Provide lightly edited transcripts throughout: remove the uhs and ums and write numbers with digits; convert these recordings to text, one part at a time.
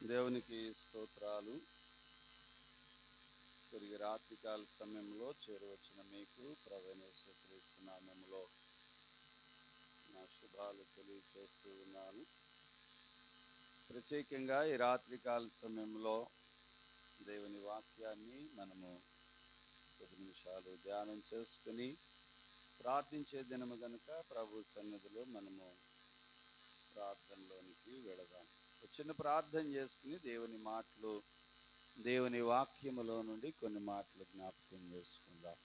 దేవునికి స్తోత్రాలు. తిరిగి రాత్రికాల సమయంలో చేరవచ్చిన మీకు ప్రభువైన యేసుక్రీస్తు నామములో నా శుభాలు తెలియజేస్తూ ఉన్నాను. ప్రత్యేకంగా ఈ రాత్రికాల సమయంలో దేవుని వాక్యాన్ని మనము 10 నిమిషాలు ధ్యానం చేసుకుని ప్రార్థించే దినము గనుక ప్రభు సన్నిధిలో మనము ప్రార్థనలోనికి వెళదాం. చిన్న ప్రార్థన చేసుకుని దేవుని మాటలు, దేవుని వాక్యములో నుండి కొన్ని మాటలు జ్ఞాపకం చేసుకుందాం.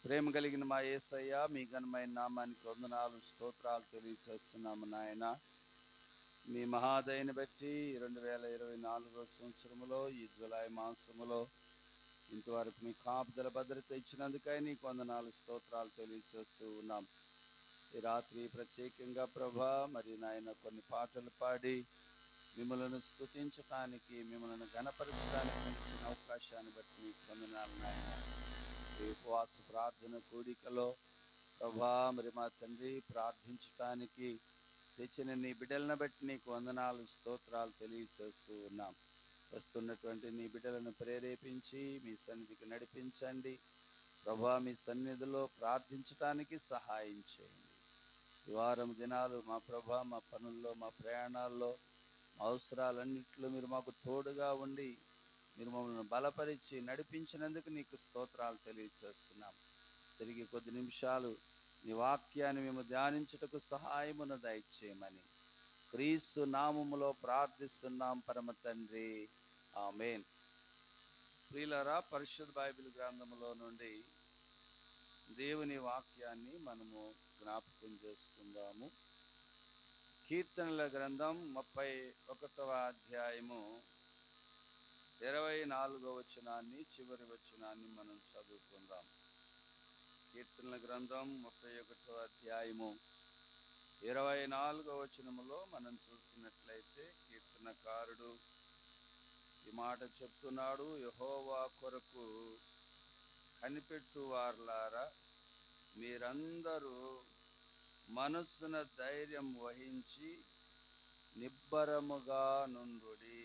ప్రేమ కలిగిన మా యేసయ్య, మీ ఘనమైన నామానికి వందనాలు, స్తోత్రాలు తెలియజేస్తున్నాము నాయన. మీ మహాదయని బట్టి 2024 సంవత్సరములో ఈ జులై మాసములో ఇంతవరకు మీ కాపుదల భద్రత ఇచ్చినందుకై నీకు వందనాలు, స్తోత్రాలు తెలియజేస్తూ ఉన్నాం. ఈ రాత్రి ప్రత్యేకంగా ప్రభా మరి నాయన కొన్ని పాటలు పాడి మిమ్మల్ని స్తుతించటానికి, మిమ్మల్ని ఘనపరచడానికి ఇచ్చిన అవకాశాన్ని బట్టి మీకు వందనాలు నాయన. ఈ ఉపవాస ప్రార్థన కూడికలో ప్రభా మరి మా తండ్రి ప్రార్థించటానికి తెచ్చిన నీ బిడ్డలను బట్టి నీకు వందనాలు, స్తోత్రాలు తెలియజేస్తూ ఉన్నాం. వస్తున్నటువంటి నీ బిడ్డలను ప్రేరేపించి మీ సన్నిధికి నడిపించండి ప్రభా. మీ సన్నిధిలో ప్రార్థించటానికి సహాయం చేయండి. ఈ వారం దినాలు మా ప్రభా, మా పనుల్లో, మా ప్రయాణాల్లో, మా అవసరాలన్నింటిలో మీరు మాకు తోడుగా ఉండి మీరు మమ్మల్ని బలపరిచి నడిపించినందుకు నీకు స్తోత్రాలు తెలియజేస్తున్నాం. తిరిగి కొద్ది నిమిషాలు నీ వాక్యాన్ని మేము ధ్యానించుటకు సహాయమును దయచేయమని క్రీస్తు నామములో ప్రార్థిస్తున్నాం పరమ తండ్రి, ఆమేన్. ప్రియులారా, పరిశుద్ధ బైబిల్ గ్రంథములో నుండి దేవుని వాక్యాన్ని మనము జ్ఞాపకం చేసుకుందాము. కీర్తనల గ్రంథం 31వ అధ్యాయము 24వ వచనాన్ని, చివరి వచనాన్ని మనం చదువుకుందాం. కీర్తనల గ్రంథం 31వ అధ్యాయము 24వ వచనములో మనం చూసినట్లయితే కీర్తనకారుడు ఈ మాట చెప్తున్నాడు: యెహోవా కొరకు కనిపెట్టు వారలారా, మీరందరూ మనస్సున ధైర్యం వహించి నిబ్బరముగా నుండుడి.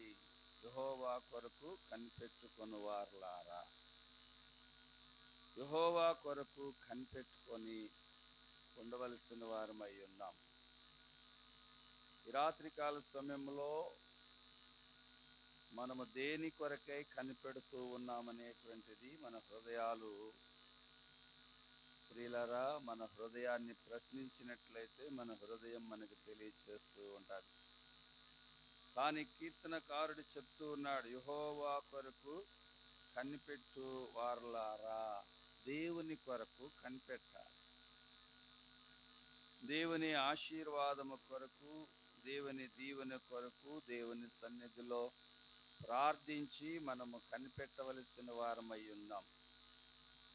యెహోవా కొరకు కనిపెట్టుకొని వారలారా, యెహోవా కొరకు కనిపెట్టుకొని ఉండవలసిన వారమై ఉన్నాం. ఈ రాత్రికాల సమయంలో మనము దేని కొరకై కనిపెడుతూ ఉన్నామనేటువంటిది మన హృదయాలు, ప్రియులారా, మన హృదయాన్ని ప్రశ్నించినట్లయితే మన హృదయం మనకు తెలియచేస్తూ ఉంటుంది. కానీ కీర్తనకారుడు చెప్తూ ఉన్నాడు, యెహోవా కొరకు కనిపెట్టు వారలారా. దేవుని కొరకు కనిపెట్టాలి. దేవుని ఆశీర్వాదము కొరకు, దేవుని దీవెన కొరకు దేవుని సన్నిధిలో ప్రార్థించి మనము కనిపెట్టవలసిన వారమై ఉన్నాం.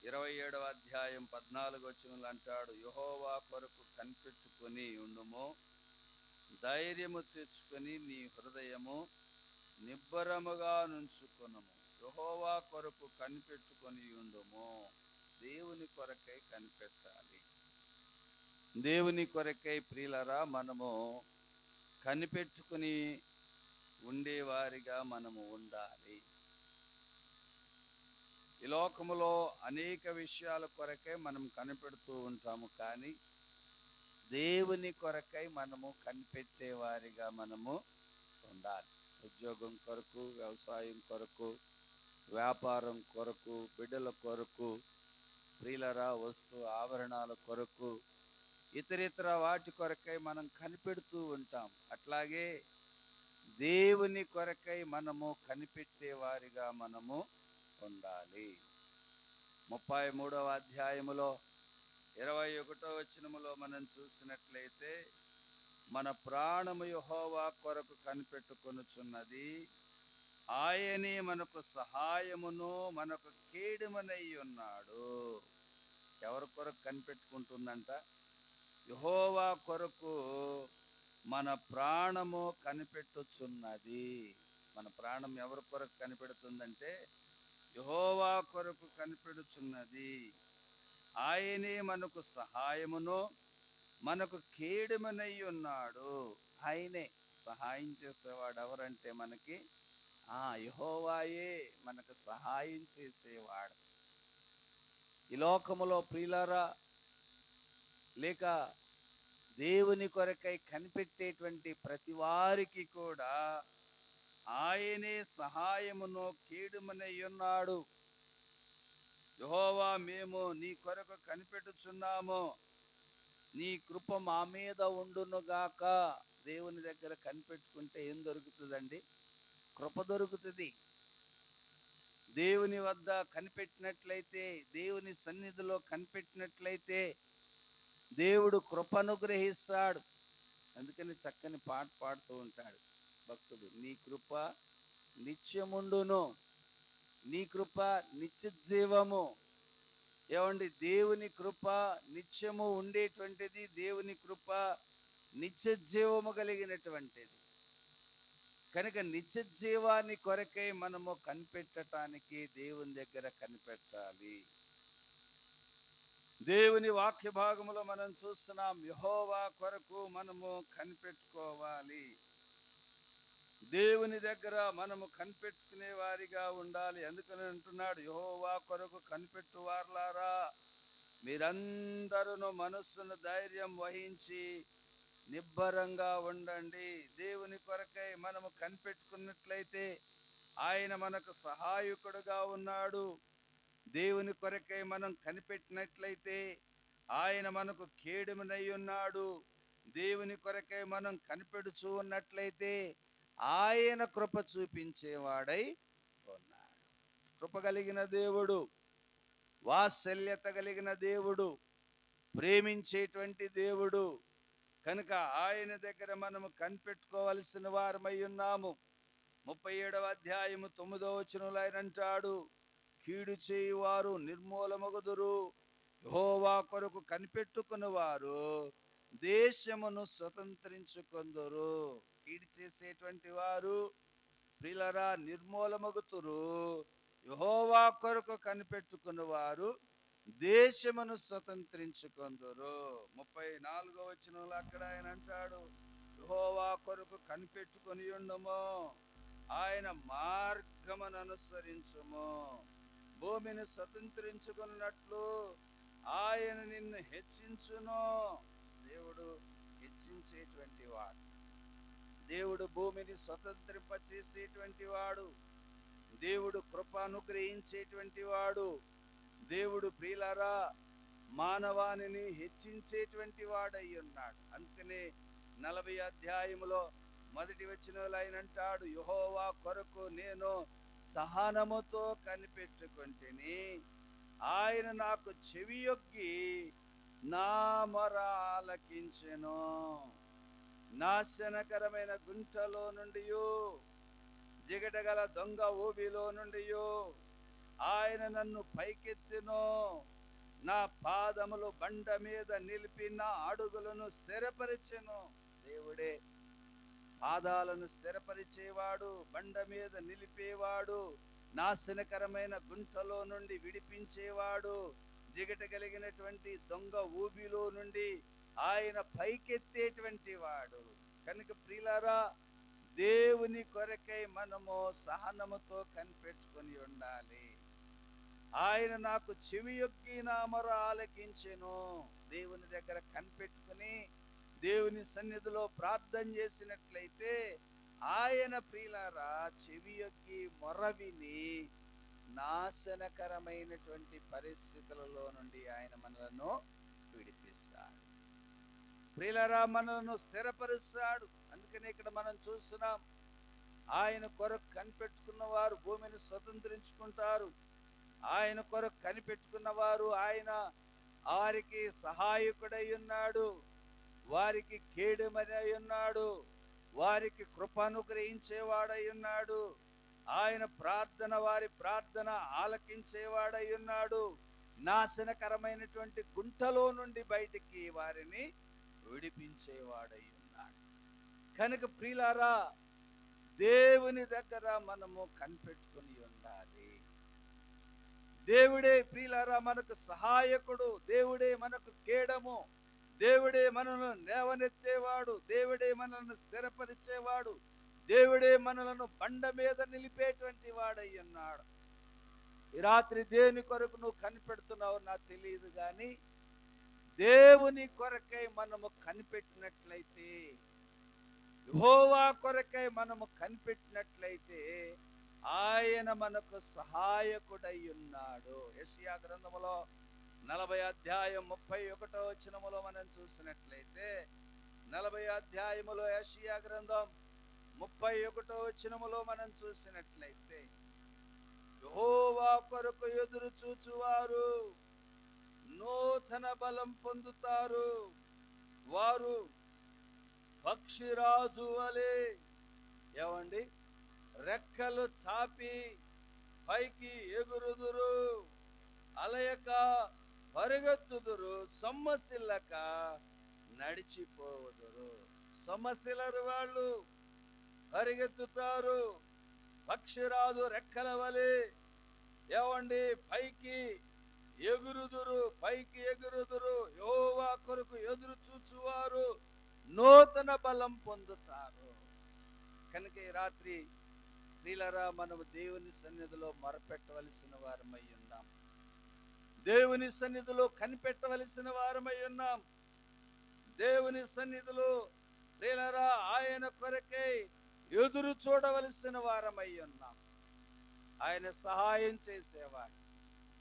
27వ అధ్యాయం 14వ వచనంలో అంటాడు, యెహోవా కొరకు కనిపెట్టుకొని ఉండుము, ధైర్యము తెచ్చుకొని నీ హృదయము నిబ్బరముగా నుంచుకొనుము. యెహోవా కొరకు కనిపెట్టుకొని ఉండుము. దేవుని కొరకై కనిపెట్టాలి. దేవుని కొరకై ప్రియులరా మనము కనిపెట్టుకుని ఉండేవారిగా మనము ఉండాలి. ఈ లోకములో అనేక విషయాల కొరకై మనం కనిపెడుతూ ఉంటాము, కానీ దేవుని కొరకై మనము కనిపెట్టేవారిగా మనము ఉండాలి. ఉద్యోగం కొరకు, వ్యవసాయం కొరకు, వ్యాపారం కొరకు, బిడ్డల కొరకు, ప్రియులరా వస్తు ఆభరణాల కొరకు, ఇతరితర వాటి కొరకై మనం కనిపెడుతూ ఉంటాం. అట్లాగే దేవుని కొరకై మనము కనిపెట్టే వారిగా మనము ఉండాలి. 33వ అధ్యాయములో 21వ వచనములో మనం చూసినట్లయితే, మన ప్రాణము యెహోవా కొరకు కనిపెట్టుకొనుచున్నది, ఆయనే మనకు సహాయమును మనకు కేడుమనై ఉన్నాడు. ఎవరి కొరకు కనిపెట్టుకుంటుందంట? యెహోవా కొరకు మన ప్రాణము కనిపెట్టుచున్నది. మన ప్రాణం ఎవరి కొరకు కనిపెడుతుందంటే యెహోవా కొరకు కనిపెడుచున్నది. ఆయనే మనకు సహాయమును మనకు కేడుమనై ఉన్నాడు. ఆయనే సహాయం చేసేవాడు ఎవరంటే మనకి యెహోవాయే మనకు సహాయం చేసేవాడు. ఈ లోకములో ప్రియులారా, లేక దేవుని కొరకై కనిపెట్టేటువంటి ప్రతి వారికి కూడా ఆయనే సహాయమును కీడుమనై ఉన్నాడు. యెహోవా, మేము నీ కొరకు కనిపెట్టుచున్నాము, నీ కృప మా మీద ఉండునుగాక. దేవుని దగ్గర కనిపెట్టుకుంటే ఏం దొరుకుతుందండి? కృప దొరుకుతుంది. దేవుని వద్ద కనిపెట్టినట్లయితే, దేవుని సన్నిధిలో కనిపెట్టినట్లయితే దేవుడు కృప అనుగ్రహిస్తాడు. అందుకని చక్కని పాట పాడుతూ ఉంటాడు భక్తుడు, నీ కృప నిత్యముండును, నీ కృప నిత్య జీవము. ఏమండి, దేవుని కృప నిత్యము ఉండేటువంటిది, దేవుని కృప నిత్య జీవము కలిగినటువంటిది. కనుక నిత్య జీవాన్ని కొరకై మనము కనిపెట్టడానికి దేవుని దగ్గర కనిపెట్టాలి. దేవుని వాక్య భాగములో మనం చూస్తున్నాం, యెహోవా కొరకు మనము కనిపెట్టుకోవాలి. దేవుని దగ్గర మనము కనిపెట్టుకునే వారిగా ఉండాలి. అందుకని అంటున్నాడు, యెహోవా కొరకు కనిపెట్టు వారలారా, మీరందరూ మనస్సును ధైర్యం వహించి నిబ్బరంగా ఉండండి. దేవుని కొరకై మనము కనిపెట్టుకున్నట్లయితే ఆయన మనకు సహాయకుడుగా ఉన్నాడు. దేవుని కొరకై మనం కనిపెట్టినట్లయితే ఆయన మనకు కేడుమనై ఉన్నాడు. దేవుని కొరకై మనం కనిపెడుచూ ఉన్నట్లయితే ఆయన కృప చూపించేవాడై ఉన్నాడు. కృప కలిగిన దేవుడు, వాత్సల్యత కలిగిన దేవుడు, ప్రేమించేటువంటి దేవుడు. కనుక ఆయన దగ్గర మనము కనిపెట్టుకోవలసిన వారమై ఉన్నాము. 37వ అధ్యాయము 9వ వచనంలో ఆయన అంటాడు, కీడు చేయువారు నిర్మూలమగుదురు, యెహోవా కొరకు కనిపెట్టుకుని వారు దేశమును స్వతంత్రించుకొందురు. కీడు చేసేటువంటి వారు ప్రియులారా నిర్మూలమగుతురు, యెహోవా కొరకు కనిపెట్టుకుని వారు దేశమును స్వతంత్రించుకొందురు. 34వ వచనంలో అక్కడ ఆయన అంటాడు, యెహోవా కొరకు కనిపెట్టుకొని ఉండుము, ఆయన మార్గమును అనుసరించుము, భూమిని స్వతంత్రించుకున్నట్లు ఆయన నిన్ను హెచ్చించును. దేవుడు హెచ్చించేటువంటి వాడు. దేవుడు భూమిని స్వతంత్రింప చేసేటువంటి వాడు. దేవుడు కృప అనుగ్రహించేటువంటి వాడు. దేవుడు ప్రియులారా మానవానిని హెచ్చించేటువంటి వాడై ఉన్నాడు. అందుకనే 40 అధ్యాయములో 1వ వచనంలో ఆయన అంటాడు, యెహోవా కొరకు నేను సహనముతో కనిపెట్టుకొంటిని, ఆయన నాకు చెవియొగ్గి నా మొర ఆలకించెను. నాశనకరమైన గుంటలో నుండి, జిగటగల దొంగ ఊబిలో నుండి ఆయన నన్ను పైకెత్తిను. నా పాదములు బండ మీద నిలిపి నా అడుగులను స్థిరపరిచెను. దేవుడే పాదాలను స్థిరపరిచేవాడు, బండ మీద నిలిపేవాడు, నాశనకరమైన గుంటలో నుండి విడిపించేవాడు, జిగట కలిగినటువంటి దొంగ ఊబిలో నుండి ఆయన పైకెత్తేటువంటి వాడు. కనుక ప్రియులారా, దేవుని కొరకై మనము సహనముతో కనిపెట్టుకొని ఉండాలి. ఆయన నాకు చెవియొగ్గి నా మొర ఆలకించెను. దేవుని దగ్గర కనిపెట్టుకుని దేవుని సన్నిధిలో ప్రార్థన చేసినట్లయితే ఆయన ప్రియులారా చెవియొగ్గి మొర విని నాశనకరమైనటువంటి పరిస్థితులలో నుండి ఆయన మనలను విడిపిస్తాడు. ప్రియులారా మనలను స్థిరపరుస్తాడు. అందుకని ఇక్కడ మనం చూస్తున్నాం, ఆయన కొరకు కనిపెట్టుకున్న వారు భూమిని స్వతంత్రించుకుంటారు. ఆయన కొరకు కనిపెట్టుకున్న వారు ఆయన వారికి సహాయకుడై ఉన్నాడు, వారికి కేడుమనై ఉన్నాడు, వారికి కృప అనుగ్రహించేవాడై ఉన్నాడు. ఆయన ప్రార్థన, వారి ప్రార్థన ఆలకించేవాడై ఉన్నాడు. నాశనకరమైనటువంటి గుంటలో నుండి బయటికి వారిని విడిపించేవాడై ఉన్నాడు. కనుక ప్రియులారా, దేవుని దగ్గర మనము కనిపెట్టుకుని ఉండాలి. దేవుడే ప్రియులారా మనకు సహాయకుడు, దేవుడే మనకు కేడము, దేవుడే మనలను లేవనెత్తేవాడు, దేవుడే మనలను స్థిరపరిచేవాడు, దేవుడే మనలను బండ మీద నిలిపేటువంటి వాడై ఉన్నాడు. ఈ రాత్రి దేని కొరకు నువ్వు కనిపెడుతున్నావు నాకు తెలియదు, కానీ దేవుని కొరకై మనము కనిపెట్టినట్లయితే, యెహోవా కొరకై మనము కనిపెట్టినట్లయితే ఆయన మనకు సహాయకుడై ఉన్నాడు. యెషయా గ్రంథములో 40 అధ్యాయం 31 వచనములో మనం చూసినట్లయితే, 40 అధ్యాయములో యెషయా గ్రంథం 31 వచనములో మనం చూసినట్లయితే, యెహోవా కొరకు ఎదురు చూచువారు నూతన బలం పొందుతారు, వారు పక్షిరాజు వలె ఏమండి రెక్కలు చాపి పైకి ఎగురుదురు, అలయక పరిగెత్తుదురు, సొమ్మసిల్లక నడిచిపోదురు. సొమ్మసిల్లరు వాళ్ళు, పరిగెత్తుతారు, పక్షిరాజు రెక్కల వలె ఏమండి పైకి ఎగురుదురు, పైకి ఎగురుదురు. యెహోవా కొరకు ఎదురు చూచువారు నూతన బలం పొందుతారు. కనుక ఈ రాత్రి ప్రియులారా, మనము దేవుని సన్నిధిలో మొరపెట్టవలసిన వారమై ఉన్నాం, దేవుని సన్నిధిలో కనిపెట్టవలసిన వారమై ఉన్నాం, దేవుని సన్నిధిలో ప్రియులారా ఆయన కొరకై ఎదురు చూడవలసిన వారమై ఉన్నాం. ఆయన సహాయం చేసేవాడు,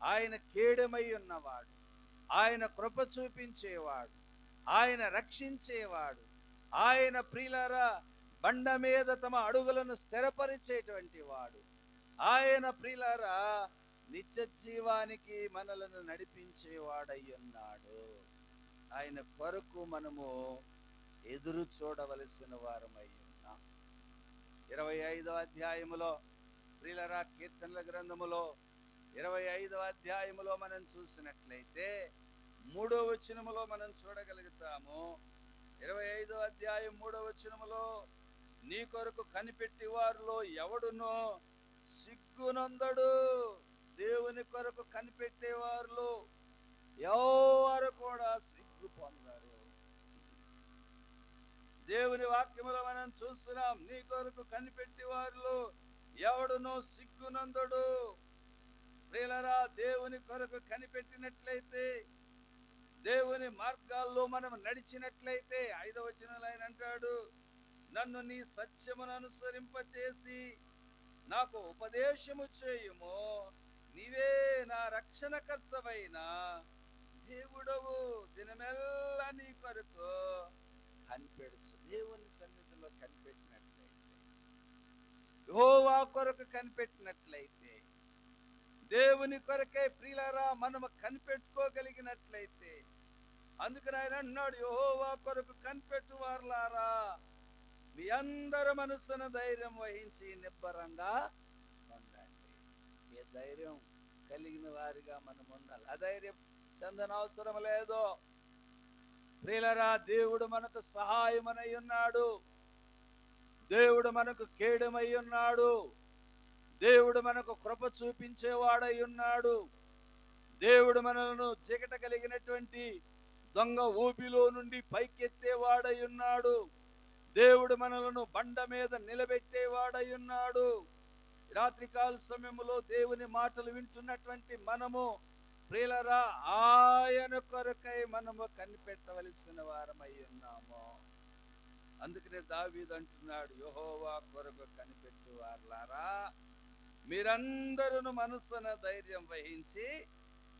ఆయన కేడమై ఉన్నవాడు, ఆయన కృప చూపించేవాడు, ఆయన రక్షించేవాడు, ఆయన ప్రియులారా బండ మీద తమ అడుగులను స్థిరపరిచేటువంటి వాడు, ఆయన ప్రియులారా నిత్య జీవానికి మనలను నడిపించేవాడై ఉన్నాడు. ఆయన కొరకు మనము ఎదురు చూడవలసిన వారమై ఉన్నాం. 25వ అధ్యాయములో ప్రియులారా కీర్తనల గ్రంథములో 25వ అధ్యాయములో మనం చూసినట్లయితే 3వ వచనములో మనం చూడగలుగుతాము. 25వ అధ్యాయం 3వ వచనములో, నీ కొరకు కనిపెట్టి వారిలో ఎవడునో సిగ్గునందడు. దేవుని కొరకు కనిపెట్టే వారిలో ఎవరు కూడా సిగ్గు పొందరు. దేవుని వాక్యములో మనం చూస్తున్నాం, నీ కొరకు కనిపెట్టి వారిలో ఎవడునో సిగ్గునందడు. ప్రియులారా, దేవుని కొరకు కనిపెట్టినట్లయితే, దేవుని మార్గాల్లో మనం నడిచినట్లయితే, 5వ వచనంలో ఆయన అంటాడు, నన్ను నీ సత్యమును అనుసరింపచేసి నాకు ఉపదేశము చేయుము, నీవే నా రక్షణకర్తవైన దేవుడవు, దినమెల్లా నీ కొరకు కనిపెడుచు. దేవుని సన్నిధిలో కనిపెట్టినట్లయితే, యెహోవా కొరకు కనిపెట్టినట్లయితే, దేవుని కొరకే ప్రియులారా మనము కనిపెట్టుకోగలిగినట్లయితే, అందుకని ఆయన అన్నాడు, యెహోవా కొరకు కనిపెట్టు వారులారా మీ అందరి మనసును ధైర్యం వహించి నిబ్బరంగా ఉండండి. ఏ ధైర్యం కలిగిన వారిగా మనం ఉండాలి. అధైర్యం చెందనవసరం లేదు. ప్రియులారా, దేవుడు మనకు సహాయమై ఉన్నాడు, దేవుడు మనకు కేడమై ఉన్నాడు, దేవుడు మనకు కృప చూపించేవాడై ఉన్నాడు, దేవుడు మనలను జిగట కలిగినటువంటి దొంగ ఊబిలో నుండి పైకెత్తేవాడై ఉన్నాడు, దేవుడు మనలను బండ మీద నిలబెట్టేవాడై ఉన్నాడు. రాత్రికాల సమయంలో దేవుని మాటలు వింటున్నటువంటి మనము ప్రియులారా ఆయన కొరకై మనము కనిపెట్టవలసిన వారమై ఉన్నాము. అందుకనే దావీదు అంటున్నాడు, యెహోవా కొరకు కనిపెట్టు వారులారా మీరందరూ మనసున ధైర్యం వహించి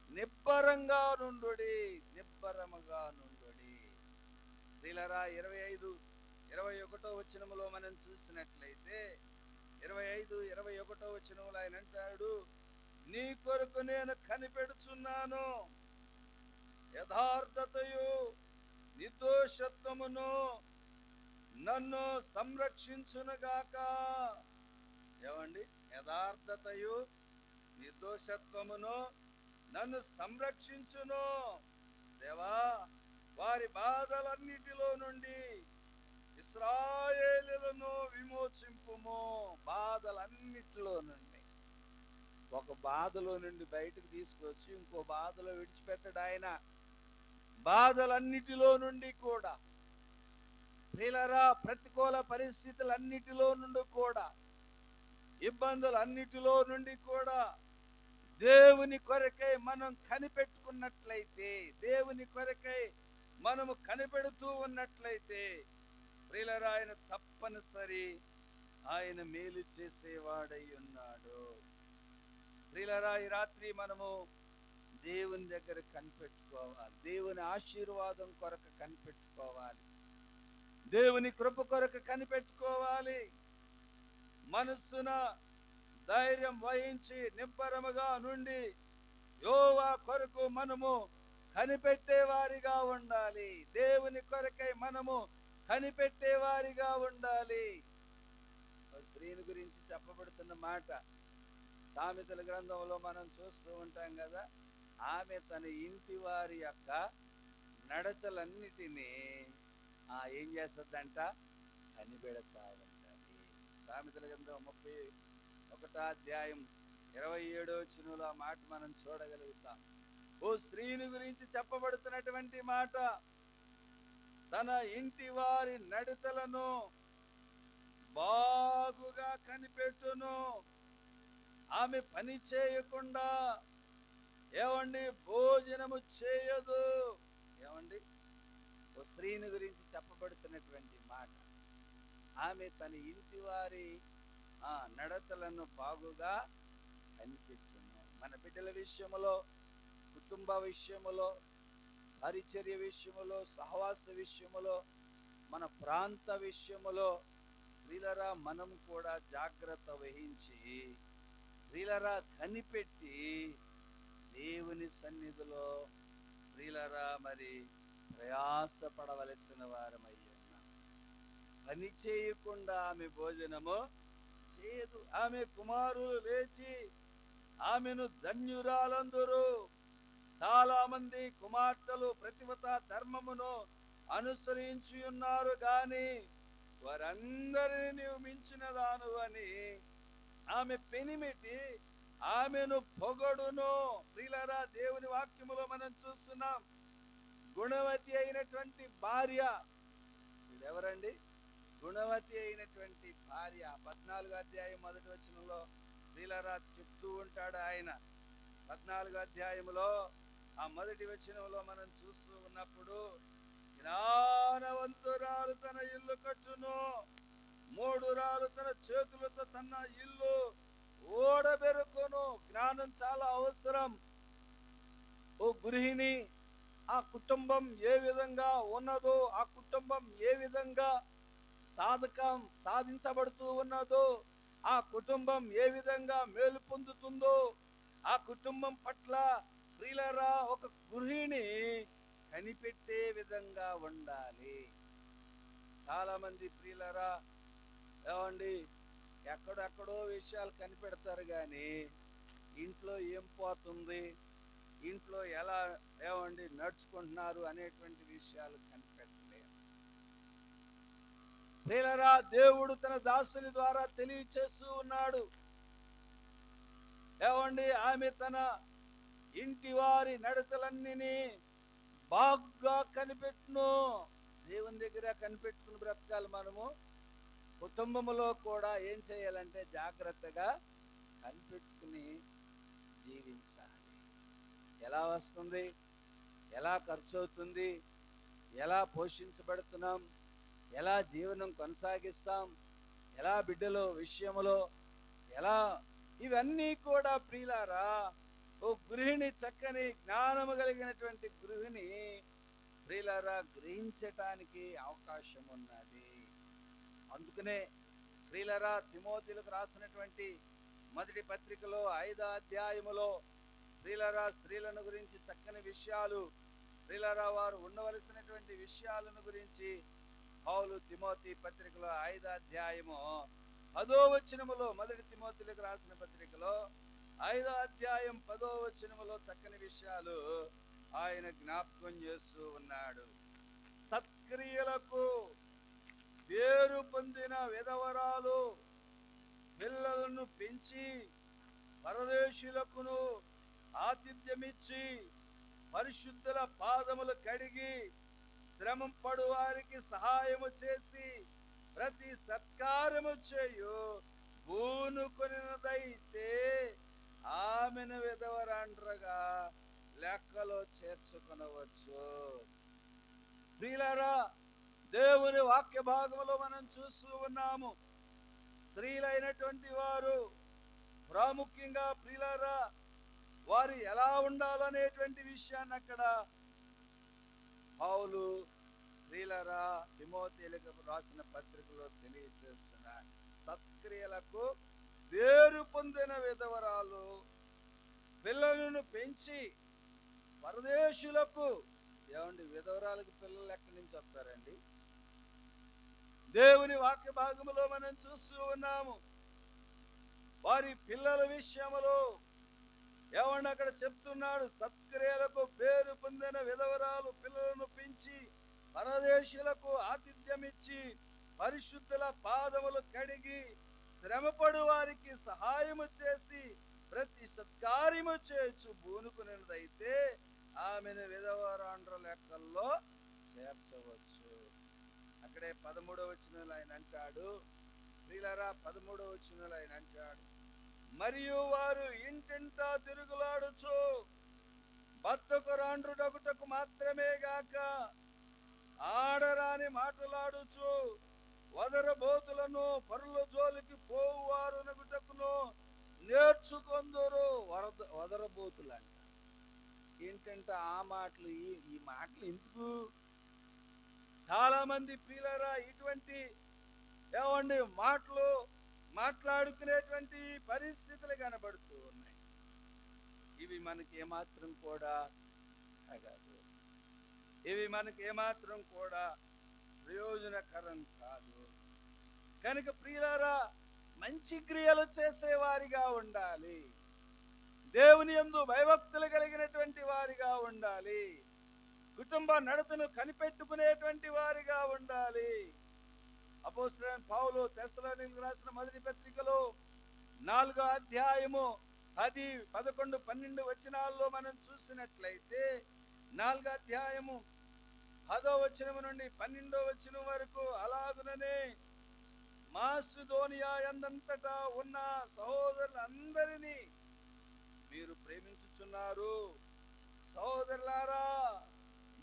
నిబ్బరంగా నుండుడి, నిబ్బరముగా నుండుడి. ప్రియులారా, 21వ వచనములో మనం చూసినట్లయితే, 21వ వచనములో ఆయన అంటాడు, నీ కొరకు నేను కనిపెడుచున్నాను, యథార్థతయు నిర్దోషత్వమును నన్ను సంరక్షించునుగాక. ఏమండి, యథార్థతయు నిర్దోషత్వమును నన్ను సంరక్షించును. దేవా, వారి బాధలన్నిటిలో నుండి ఇశ్రాయేలులను విమోచింపుము. బాధలన్నిటిలో నుండి, ఒక బాధలో నుండి బయటకు తీసుకొచ్చి ఇంకో బాధలో విడిచిపెట్టడు ఆయన. బాధలన్నిటిలో నుండి కూడా, ప్రియులారా, ప్రతికూల పరిస్థితులన్నిటిలో నుండి కూడా, ఇబ్బందులన్నిటిలో నుండి కూడా దేవుని కొరకై మనం కనిపెట్టుకున్నట్లయితే, దేవుని కొరకై మనము కనిపెడుతూ ఉన్నట్లయితే, ప్రియులారా, ఆయన తప్పనిసరి ఆయన మేలు చేసేవాడై ఉన్నాడు. ప్రియులారా, ఈ రాత్రి మనము దేవుని దగ్గర కనిపెట్టుకోవాలి. దేవుని ఆశీర్వాదం కొరకు కనిపెట్టుకోవాలి. దేవుని కృప కొరకు కనిపెట్టుకోవాలి. మనస్సున ధైర్యం వహించి నిబ్బరముగా నుండి యెహోవా కొరకు మనము కనిపెట్టేవారిగా ఉండాలి. దేవుని కొరకై మనము కనిపెట్టేవారిగా ఉండాలి. స్త్రీని గురించి చెప్పబడుతున్న మాట సామెతల గ్రంథంలో మనం చూస్తూ ఉంటాం కదా. ఆమె తన ఇంటి వారి యొక్క నడతలన్నిటినీ ఏం చేస్తుందంట? కనిపెడతా ఉంటుంది. సామెతల గ్రంథం 31వ అధ్యాయం 27వ వచనంలో ఆ మాట మనం చూడగలుగుతాం. ఓ స్త్రీని గురించి చెప్పబడుతున్నటువంటి మాట, తన ఇంటి వారి నడతలను బాగుగా కనిపెట్టును. ఆమె పని చేయకుండా భోజనము చేయదు. ఓ స్త్రీని గురించి చెప్పబడుతున్నటువంటి మాట, ఆమె తన ఇంటి వారి నడతలను బాగుగా కనిపెట్టును. మన బిడ్డల విషయములో, కుటుంబ విషయములో, పరిచర్య విషయములో, సహవాస విషయములో, మన ప్రాంత విషయములో ప్రియులారా మనం కూడా జాగ్రత్త వహించి, ప్రియులారా కనిపెట్టి దేవుని సన్నిధిలో ప్రియులారా మరి ప్రయాసపడవలసిన వారమై ఉన్నాం. పని చేయకుండా ఆమె భోజనము చేయదు. ఆమె కుమారులు లేచి ఆమెను ధన్యురాలందరూ. చాలా మంది కుమార్తెలు ప్రతివత ధర్మమును అనుసరించి ఉన్నారు, గాని వారందరినీ నీవు మించిన దాను అని ఆమె పెనిమిటి ఆమెను పొగడును. ప్రియులారా, దేవుని వాక్యములో మనం చూస్తున్నాం, గుణవతి అయినటువంటి భార్య. ఎవరండి? గుణవతి అయినటువంటి భార్య. 14వ అధ్యాయం 1వ వచనంలో ప్రియులారా చెప్తూ ఉంటాడు ఆయన. 14వ అధ్యాయంలో ఆ 1వ వచనంలో మనం చూస్తూ ఉన్నప్పుడు, జ్ఞానవంతురాలు తన ఇల్లు కట్టును, మూఢురాలు తన చేతులతో తన ఇల్లు ఓడబెరుకును. జ్ఞానం చాలా అవసరం. ఓ గృహిణి, ఆ కుటుంబం ఏ విధంగా ఉన్నదో, ఆ కుటుంబం ఏ విధంగా సాధించబడుతూ ఉన్నదో, ఆ కుటుంబం ఏ విధంగా మేలు పొందుతుందో, ఆ కుటుంబం పట్ల ప్రియులారా ఒక గృహిణి కనిపెట్టే విధంగా ఉండాలి. చాలా మంది ప్రియులారా ఎక్కడెక్కడో విషయాలు కనిపెడతారు, కానీ ఇంట్లో ఏం పోతుంది, ఇంట్లో ఎలా నడుచుకుంటున్నారు అనేటువంటి విషయాలు కనిపెట్టలేరు. ప్రియులారా, దేవుడు తన దాసుని ద్వారా తెలియచేస్తూ ఉన్నాడు. ఆమె తన ఇంటి వారి నడతలన్నీ బాగా కనిపెట్టును. దేవుని దగ్గర కనిపెట్టుకుని బ్రతకాలి. మనము కుటుంబములో కూడా ఏం చేయాలంటే జాగ్రత్తగా కనిపెట్టుకుని జీవించాలి. ఎలా వస్తుంది, ఎలా ఖర్చు అవుతుంది, ఎలా పోషించబడుతున్నాం, ఎలా జీవనం కొనసాగిస్తాం, ఎలా బిడ్డల విషయములో ఎలా, ఇవన్నీ కూడా ప్రియులారా ఓ గృహిణి, చక్కని జ్ఞానము కలిగినటువంటి గృహిణి ప్రియులారా గ్రహించటానికి అవకాశం ఉన్నది. అందుకనే ప్రియులారా తిమోతిలకు రాసినటువంటి మొదటి పత్రికలో 5వ అధ్యాయములో ప్రియులారా స్త్రీలను గురించి చక్కని విషయాలు, ప్రియులారా వారు ఉండవలసినటువంటి విషయాలను గురించి పౌలు తిమోతి పత్రికలో 5వ అధ్యాయము 10వ వచనములో, మొదటి తిమోతిలకు రాసిన పత్రికలో 5వ అధ్యాయం 10వ వచనములో చక్కని విషయాలు ఆయన జ్ఞాపకం చేస్తూ ఉన్నాడు. సత్క్రియలకు వేరు పొందిన విధవరాలు పిల్లలను పెంచి పరదేశులకును ఆతిథ్యమిచ్చి పరిశుద్ధుల పాదములు కడిగి శ్రమపడు వారికి సహాయము చేసి ప్రతి సత్కారము చేయు పూనుకొనినదైతే ఆమెను విధవరాండ్రగా లెక్కలో చేర్చుకొనవచ్చు. ప్రియులారా, దేవుని వాక్య భాగంలో మనం చూస్తూ ఉన్నాము, స్త్రీలైనటువంటి వారు ప్రాముఖ్యంగా ప్రియులారా వారు ఎలా ఉండాలనేటువంటి విషయాన్ని అక్కడ పౌలు ప్రియులారా తిమోతేయులకు రాసిన పత్రికలో తెలియజేస్తున్నారు. సత్క్రియలకు పేరు పొందిన విధవరాలు పిల్లలను పెంచి పరదేశులకు, ఏమండి విధవరాలకు పిల్లలు ఎక్కడి నుంచి వస్తారండి? దేవుని వాక్య భాగంలో మనం చూస్తూ ఉన్నాము, వారి పిల్లల విషయంలో ఏమన్నా అక్కడ చెప్తున్నాడు, సత్క్రియలకు పేరు పొందిన విధవరాలు పిల్లలను పెంచి పరదేశులకు ఆతిథ్యమిచ్చి పరిశుద్ధుల పాదములు కడిగి శ్రమపడు వారికి సహాయము చేసి ప్రతి సత్కార్యము చేయొచ్చు పూనుకునేదైతే ఆమెను విధవరాండ్ర లెక్కల్లో చేర్చవచ్చు. అక్కడే 13వ వచనంలో ఆయన అంటాడు, ప్రియులారా 13వ వచనంలో ఆయన అంటాడు, మరియు వారు ఇంటింటా తిరుగులాడుచు బతుకురాండ్రుడొకటకు మాత్రమే గాక ఆడరాని మాటలాడుచు వదరబోతులను పరుల జోలికి పోవువారు నగుటకును నేర్చుకొందురు. వదరబోతులంట. ఏంటంటే ఆ మాటలు, ఈ మాటలు ఎందుకు? చాలా మంది ప్రియులారా ఇటువంటి ఏమండి మాటలు మాట్లాడుకునేటువంటి పరిస్థితులు కనబడుతూ ఉన్నాయి. ఇవి మనకి ఏమాత్రం కూడా కాదు, ఇవి మనకి ఏమాత్రం కూడా ప్రయోజనకరం కాదు. కనుక ప్రియులారా మంచి క్రియలు చేసేవారిగా ఉండాలి, దేవుని యందు భయభక్తులు కలిగినటువంటి వారిగా ఉండాలి, కుటుంబ నడతను కనిపెట్టుకునేటువంటి వారిగా ఉండాలి. అపోస్తలుడైన పౌలు తెస్సలోనికీయులకు రాసిన మొదటి పత్రికలో 4వ అధ్యాయము 10, 11, 12 వచనాల్లో మనం చూసినట్లయితే 4వ అధ్యాయము 10వ వచనం నుండి 12వ వచనం వరకు, అలాగుననే మాసిదోనియా యందంతటా ఉన్న సహోదరులందరినీ మీరు ప్రేమించుచున్నారు. సహోదరులారా,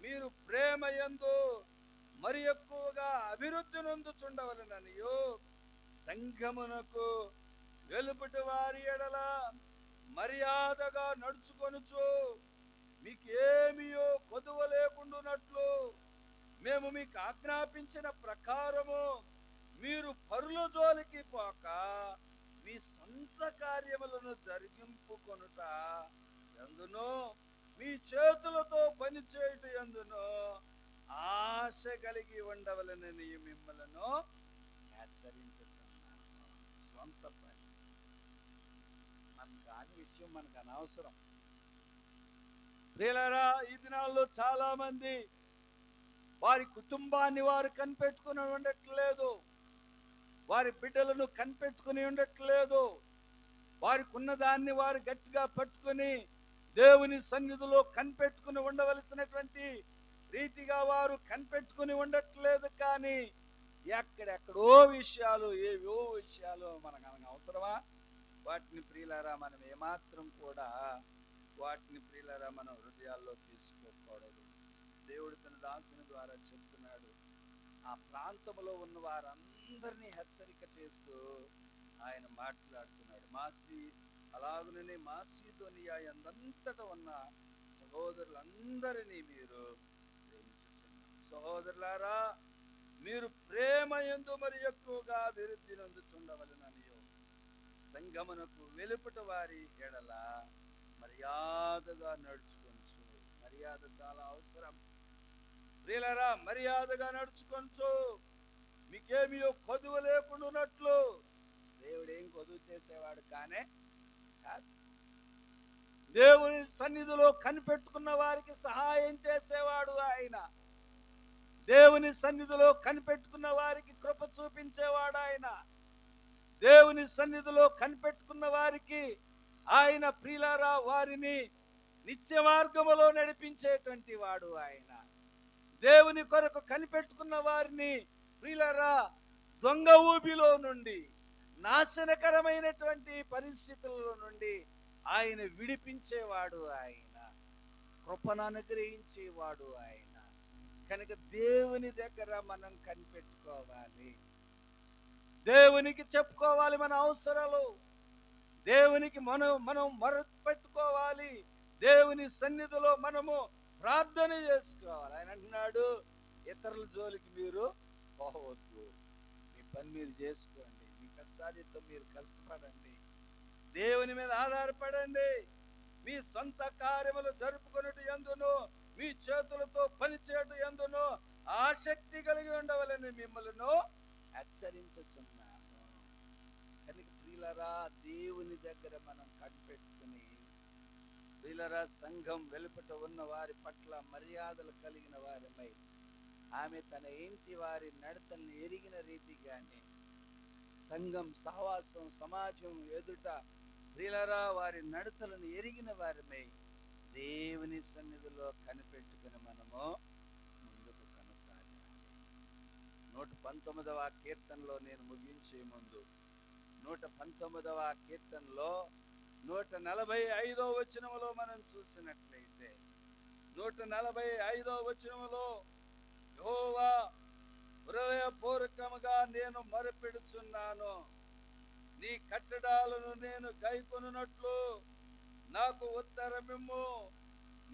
మీరు ప్రేమ యందు మరి ఎక్కువగా అభివృద్ధి నొందుచుండవలెననియు సంఘమునకు వెలుపటి వారి ఎడల మర్యాదగా నడుచుకొనుచు మీకేమియో కొదువ లేకుండానట్లు మేము మీకు ఆజ్ఞాపించిన ప్రకారము మీరు పరుల జోలికి పోక మీ సొంత కార్యములను జరిగింపుకొనుట ఎందునో మీ చేతులతో పనిచేయుట ఎందునో ఆశ కలిగి ఉండవలనని మిమ్మలను హెచ్చరించుచున్నాను. సొంత పని మనకు కాని విషయం మనకు అనవసరం. ప్రియులారా, ఈ దినాల్లో చాలా మంది వారి కుటుంబాన్ని వారు కనిపెట్టుకుని ఉండట్లేదు, వారి బిడ్డలను కనిపెట్టుకుని ఉండట్లేదు, వారికి ఉన్నదాన్ని వారు గట్టిగా పట్టుకుని దేవుని సన్నిధిలో కనిపెట్టుకుని ఉండవలసినటువంటి రీతిగా వారు కనిపెట్టుకుని ఉండట్లేదు. కానీ ఎక్కడెక్కడో విషయాలు, ఏవో విషయాలు మనకు అవసరమా? వాటిని ప్రియులారా మనం ఏమాత్రం కూడా వాటిని ప్రియులారా మనం హృదయాల్లో తీసుకోకూడదు. దేవుడు తన దాసుని ద్వారా చెప్తున్నాడు, ఆ ప్రాంతంలో ఉన్న వారందరినీ హెచ్చరిక చేస్తూ ఆయన మాట్లాడుతున్నాడు. అలాగునే మాసిదోనియా యందంతటా ఉన్న సహోదరులందరినీ మీరు ప్రేమించుచున్నారు. సహోదరులారా, మీరు ప్రేమ యందు మరి ఎక్కువగా అభివృద్ధి నొందుచుండవలెననియు సంఘమునకు వెలుపట వారి ఎడల మర్యాదగా నడుచుకొనుచు. మర్యాద చాలా అవసరం ప్రియులారా, మర్యాదగా నడుచుకొనుచు మీకేమియో కొదువ లేకుండానట్లు. దేవుడు ఏం కొదువు చేసేవాడు కానే కాదు. దేవుని సన్నిధిలో కనిపెట్టుకున్న వారికి సహాయం చేసేవాడు ఆయన. దేవుని సన్నిధిలో కనిపెట్టుకున్న వారికి కృప చూపించేవాడు ఆయన. దేవుని సన్నిధిలో కనిపెట్టుకున్న వారికి ఆయన ప్రియులారా వారిని నిత్య మార్గములో నడిపించేటువంటి వాడు ఆయన. దేవుని కొరకు కనిపెట్టుకున్న వారిని ప్రియులారా దొంగ ఊబిలో నుండి, నాశనకరమైనటువంటి పరిస్థితుల్లో నుండి ఆయన విడిపించేవాడు ఆయన, కృపను అనుగ్రహించేవాడు ఆయన. కనుక దేవుని దగ్గర మనం కనిపెట్టుకోవాలి, దేవునికి చెప్పుకోవాలి మన అవసరాలు, దేవునికి మనం మొరపెట్టుకోవాలి, దేవుని సన్నిధిలో మనము ప్రార్థన చేసుకోవాలి. ఆయన అంటున్నాడు, ఇతరుల జోలికి మీరు పోవద్దు, మీ పని మీరు చేసుకోండి, మీ కష్టాలతో మీరు కష్టపడండి, దేవుని మీద ఆధారపడండి, మీ సొంత కార్యములు జరుపుకున్నట్టు యందును, మీ చేతులతో పనిచేయటం యందును ఆసక్తి కలిగి ఉండవాలని మిమ్మల్ని హెచ్చరించుచున్నాను. కనుక ప్రియులారా, దేవుని దగ్గర మనం కనిపెట్టుకుని, ప్రియులారా, సంఘం వెలుపట ఉన్న వారి పట్ల మర్యాదలు కలిగిన వారిమై, ఆమె తన ఇంటి వారి నడతల్ని ఎరిగిన రీతిగానే సంఘం సహవాసం సమాజం ఎదుట ప్రియులారా వారి నడతలను ఎరిగిన వారిమై దేవుని సన్నిధిలో కనిపెట్టుకుని మనము ముందుకు కొనసాగాలి. 119వ కీర్తనలో నేను ముగించే ముందు 119వ కీర్తనలో 145వ వచనములో మనం చూసినట్లయితే 145వ వచనములో, యెహోవా హృదయపూర్వకముగా నేను మొరపెడుచున్నాను, నీ కట్టడాలను నేను గైకొనున్నట్లు నాకు ఉత్తరమిమ్ము,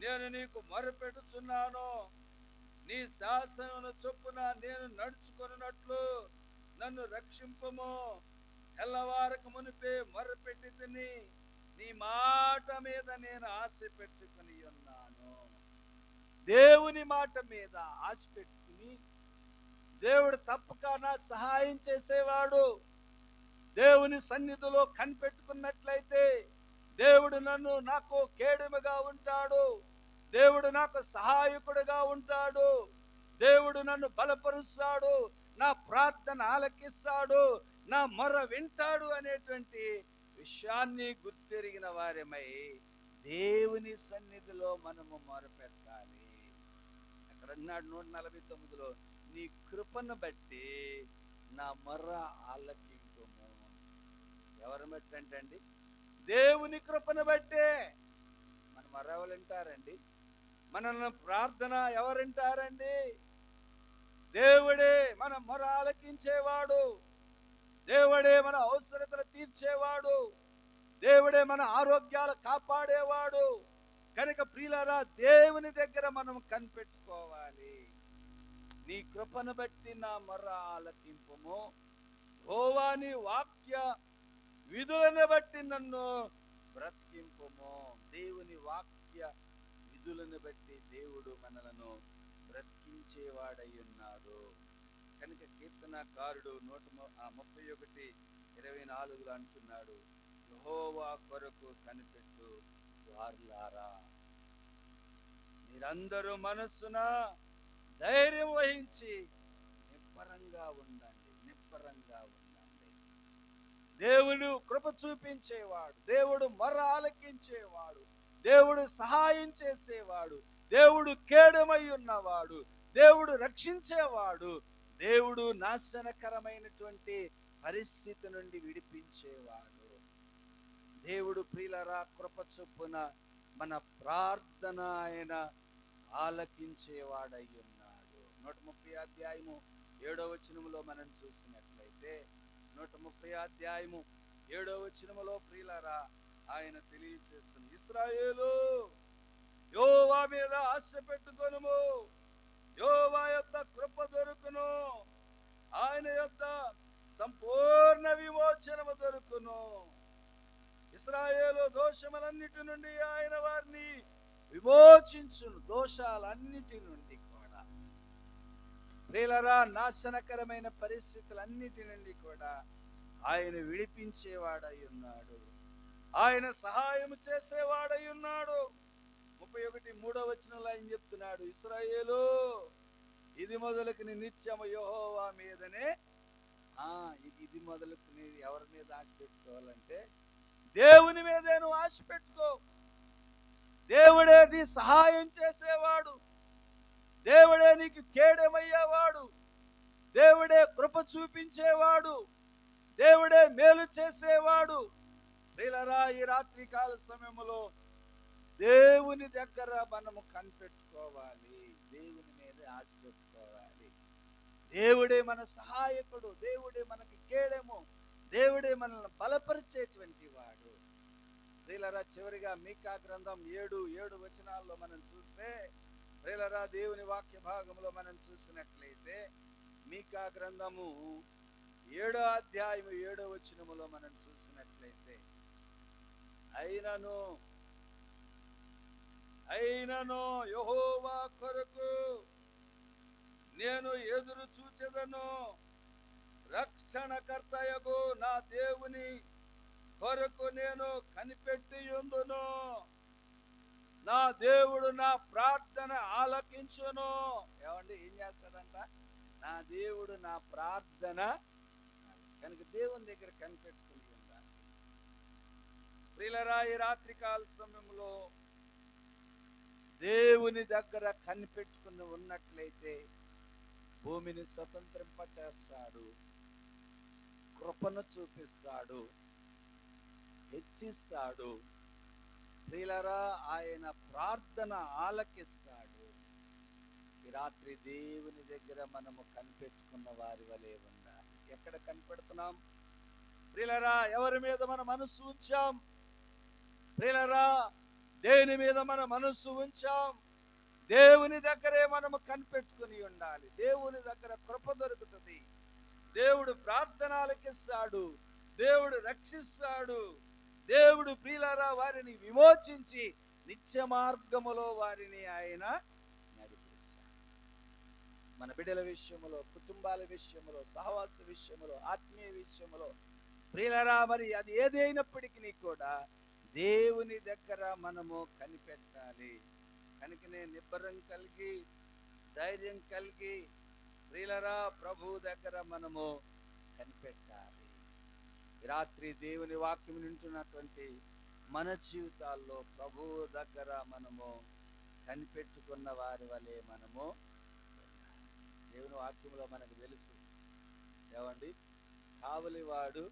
నేను నీకు మొరపెడుచున్నాను, నీ శాసనమును చొప్పున నేను నడుచుకొనున్నట్లు నన్ను రక్షింపుము. తెల్లవారక మునిపే మొరపెట్టి తిని, నీ మాట మీద నేను ఆశ పెట్టుకుని ఉన్నాను. దేవుని మాట మీద ఆశ పెట్టుకుని, దేవుడు తప్పక నా సహాయం చేసేవాడు, దేవుని సన్నిధిలో కనిపెట్టుకున్నట్లయితే దేవుడు నాకు కేడముగా ఉంటాడు, దేవుడు నాకు సహాయకుడుగా ఉంటాడు, దేవుడు నన్ను బలపరుస్తాడు, నా ప్రార్థన ఆలకిస్తాడు, నా మొర వింటాడు అనేటువంటి విషయాన్ని గుర్తెరిగిన వారమై దేవుని సన్నిధిలో మనము మొరపెట్టాలి. అక్కడ అన్నాడు 149లో, నీ కృపను బట్టి నా మొర ఆలకించుము. ఎవరు బట్టి అంటండి? దేవుని కృపను బట్టే. మన మొర ఎవరు వింటారండి? మన ప్రార్థన ఎవరు వింటారండి? దేవుడే మన మొర ఆలకించేవాడు, దేవుడే మన అవసరతలు తీర్చేవాడు, దేవుడే మన ఆరోగ్యాలు కాపాడేవాడు. కనుక ప్రియులారా, దేవుని దగ్గర మనం కనిపెట్టుకోవాలి. నీ కృపను బట్టి నా మొర ఆలకింపుము, యెహోవా నీ వాక్య విధులను బట్టి నన్ను బ్రతికింపుము. దేవుని వాక్య విధులను బట్టి దేవుడు మనలను బ్రతికించేవాడై ఉన్నాడు. కనుక కీర్తనకారుడు 131:24 అంటున్నాడు, యెహోవా కొరకు కనిపెట్టు వారులారా, మీరందరూ మనస్సున ధైర్యం వహించి నిబ్బరంగా ఉండండి, నిబ్బరంగా ఉండండి. దేవుడు కృప చూపించేవాడు, దేవుడు మొర ఆలకించేవాడు, దేవుడు సహాయం చేసేవాడు, దేవుడు కేడమై ఉన్నవాడు, దేవుడు రక్షించేవాడు, దేవుడు నాశనకరమైనటువంటి పరిస్థితి నుండి విడిపించేవాడు. దేవుడు ప్రియులారా కృప చొప్పున మన ప్రార్థన ఆయన ఆలకించేవాడై ఉన్నాడు. 130 మనం చూసినట్లయితే 130 ప్రియులారా ఆయన తెలియజేస్తుంది, ఇశ్రాయేలు యెహోవా మీద ఆశ పెట్టుకొనుము, యెహోవా యొక్క కృప దొరుకును, ఆయన యొక్క సంపూర్ణ విమోచనము దొరుకును. ఇశ్రాయేలు దోషములన్నిటి నుండి ఆయన వారిని విమోచించును, దోషాలన్నిటి నుండి కూడా. ప్రియులారా, నాశనకరమైన పరిస్థితులన్నిటి నుండి కూడా ఆయన విడిపించేవాడై ఉన్నాడు, ఆయన సహాయం చేసేవాడై ఉన్నాడు. 31:3 ఆయన చెప్తున్నాడు, ఇశ్రాయేలు ఇది మొదలుకుని నిత్యము యెహోవా మీదనే. ఇది మొదలుకుని ఎవరి మీద ఆశ పెట్టుకోవాలంటే దేవుని మీదే నువ్వు ఆశ పెట్టుకో, దేవుడే నీ సహాయం చేసేవాడు, దేవుడే నీకు కేడమయ్యేవాడు, దేవుడే కృప చూపించేవాడు, దేవుడే మేలు చేసేవాడు. ప్రియులారా, ఈ రాత్రి కాల సమయంలో దేవుని దగ్గర మనము కనిపెట్టుకోవాలి, దేవుని మీద ఆశ పెట్టుకోవాలి. దేవుడే మన సహాయకుడు, దేవుడే మనకి కేడము, దేవుడే మనల్ని బలపరిచేటువంటి వాడు. ప్రియులారా, చివరిగా మీకా గ్రంథం 7 వచనాల్లో మనం చూస్తే, ప్రియులారా, దేవుని వాక్య భాగంలో మనం చూసినట్లయితే మీకా గ్రంథము 7వ అధ్యాయము 7వ వచనములో మనం చూసినట్లయితే, అయినను యెహోవా కొరకు నేను ఎదురు చూచెదను, రక్షణకర్తయగు నా దేవుని కొరకు నేను కనిపెట్టియుందును, నా దేవుడు నా ప్రార్థన ఆలకించును. ఏమండి, ఏం చేస్తాడంట? నా దేవుడు నా ప్రార్థన. కనుక దేవుని దగ్గర కనిపెట్టుకుని ఉండాలి. ప్రియులారా, ఈ రాత్రి కాల సమయంలో దేవుని దగ్గర కనిపెట్టుకుని ఉన్నట్లయితే భూమిని స్వతంత్రింప చేస్తాడు, కృపను చూపిస్తాడు, హెచ్చిస్తాడు. ప్రియులారా, ఆయన ప్రార్థన ఆలకిస్తాడు. ఈ రాత్రి దేవుని దగ్గర మనము కనిపెట్టుకున్న వారి వలె ఉండాలి. ఎక్కడ కనిపెడుతున్నాం? ప్రియులారా, ఎవరి మీద మన మనస్సు ఉంచాం? ప్రియులారా, దేని మీద మన మనస్సు ఉంచాం? దేవుని దగ్గరే మనము కనిపెట్టుకుని ఉండాలి. దేవుని దగ్గర కృప దొరుకుతుంది, దేవుడు ప్రార్థన ఆలకిస్తాడు, దేవుడు రక్షిస్తాడు, దేవుడు ప్రియులారా వారిని విమోచించి నిత్య మార్గములో వారిని ఆయన నడిపిస్తాడు. మన బిడ్డల విషయములో, కుటుంబాల విషయములో, సహవాస విషయములో, ఆత్మీయ విషయములో ప్రియులారా, మరి అది ఏదైనప్పటికీ కూడా దేవుని దగ్గర మనము కనిపెట్టాలి. కనుకనే నిబ్బరం కలిగి, ధైర్యం కలిగి ప్రియులారా ప్రభు దగ్గర మనము కనిపెట్టాలి. రాత్రి దేవుని వాక్యం వింటున్నటువంటి మన జీవితాల్లో ప్రభు దగ్గర మనము కనిపెట్టుకున్న వారి వలె మనము. దేవుని వాక్యంలో మనకు తెలుసు, ఏమండి, కావలివాడు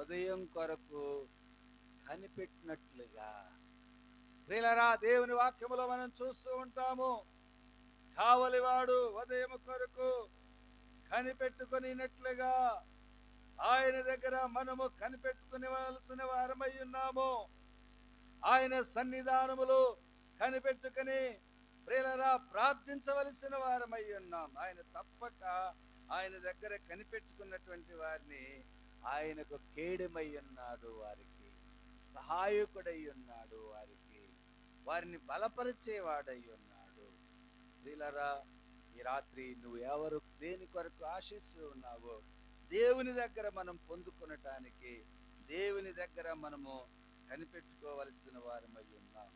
ఉదయం కొరకు కనిపెట్టినట్లుగా. ప్రియులారా, దేవుని వాక్యములో మనం చూస్తూ ఉంటాము, కావలివాడు ఉదయం కొరకు కనిపెట్టుకునినట్లుగా ఆయన దగ్గర మనము కనిపెట్టుకునేవలసిన వారమై ఉన్నాము. ఆయన సన్నిధానములో కనిపెట్టుకుని ప్రియులారా ప్రార్థించవలసిన వారమై ఉన్నాం. ఆయన తప్పక ఆయన దగ్గర కనిపెట్టుకున్నటువంటి వారిని ఆయనకు కేడమై ఉన్నాడు, వారికి సహాయకుడై ఉన్నాడు, వారిని బలపరిచేవాడై ఉన్నాడు. ప్రియులారా, ఈ రాత్రి నువ్వు ఎవరు దేని కొరకు ఆశిస్తూ ఉన్నావో దేవుని దగ్గర మనం పొందుకొనటానికి దేవుని దగ్గర మనము కనిపెట్టుకోవలసిన వారమై ఉన్నాం.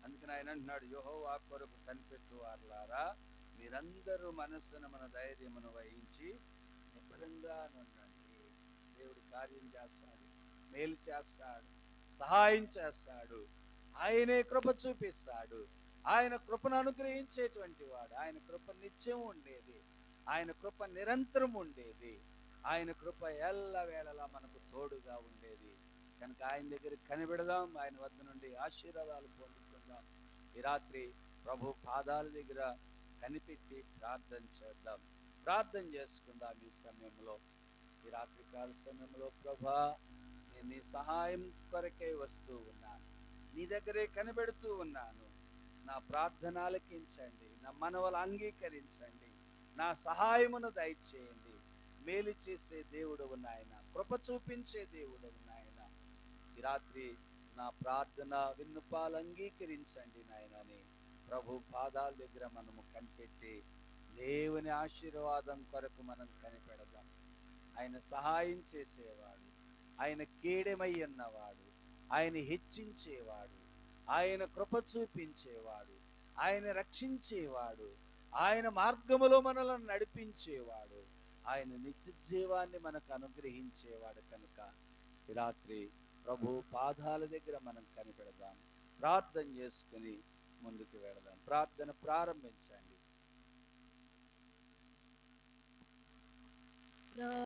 అందుకని ఆయన అంటున్నాడు, యెహోవా కొరకు కనిపెట్టువారులారా మీరందరూ మనస్సును మన ధైర్యమును వహించి నిబ్బరంగా ఉండండి. దేవుడు కార్యం చేస్తాడు, మేలు చేస్తాడు, సహాయం చేస్తాడు, ఆయనే కృప చూపిస్తాడు. ఆయన కృపను అనుగ్రహించేటువంటి వాడు. ఆయన కృప నిత్యం ఉండేది, ఆయన కృప నిరంతరం ఉండేది, ఆయన కృప ఎల్లవేళలా మనకు తోడుగా ఉండేది. కనుక ఆయన దగ్గర కనిపెడదాం, ఆయన వద్ద నుండి ఆశీర్వాదాలు పొందుకుందాం. ఈ రాత్రి ప్రభు పాదాల దగ్గర కనిపెట్టి ప్రార్థన చేద్దాం, ప్రార్థన చేసుకుందాం. ఈ సమయంలో, ఈ రాత్రి కాల సమయంలో, ప్రభా నేను నీ సహాయం కొరకే వస్తూ ఉన్నాను, నీ దగ్గరే కనిపెడుతూ ఉన్నాను. నా ప్రార్థన ఆలకించండి, నా మనవలు అంగీకరించండి, నా సహాయమును దయచేయండి. మేలు చేసే దేవుడవు నాయన, కృప చూపించే దేవుడవు నాయన. ఈ రాత్రి నా ప్రార్థన విన్నపాలు అంగీకరించండి నాయనని ప్రభు పాదాల దగ్గర మనము కనిపెట్టి దేవుని ఆశీర్వాదం కొరకు మనం కనిపెడదాం. ఆయన సహాయం చేసేవాడు, ఆయన కేడమై ఉన్నవాడు, ఆయన హెచ్చించేవాడు, ఆయన కృప చూపించేవాడు, ఆయన రక్షించేవాడు, ఆయన మార్గములో మనలను నడిపించేవాడు, ఆయన నిత్య జీవాన్ని మనకు అనుగ్రహించేవాడు. కనుక ఈ రాత్రి ప్రభు పాదాల దగ్గర మనం కనిపెడదాం. ప్రార్థన చేసుకుని ముందుకు వెళదాం. ప్రార్థన ప్రారంభించండి.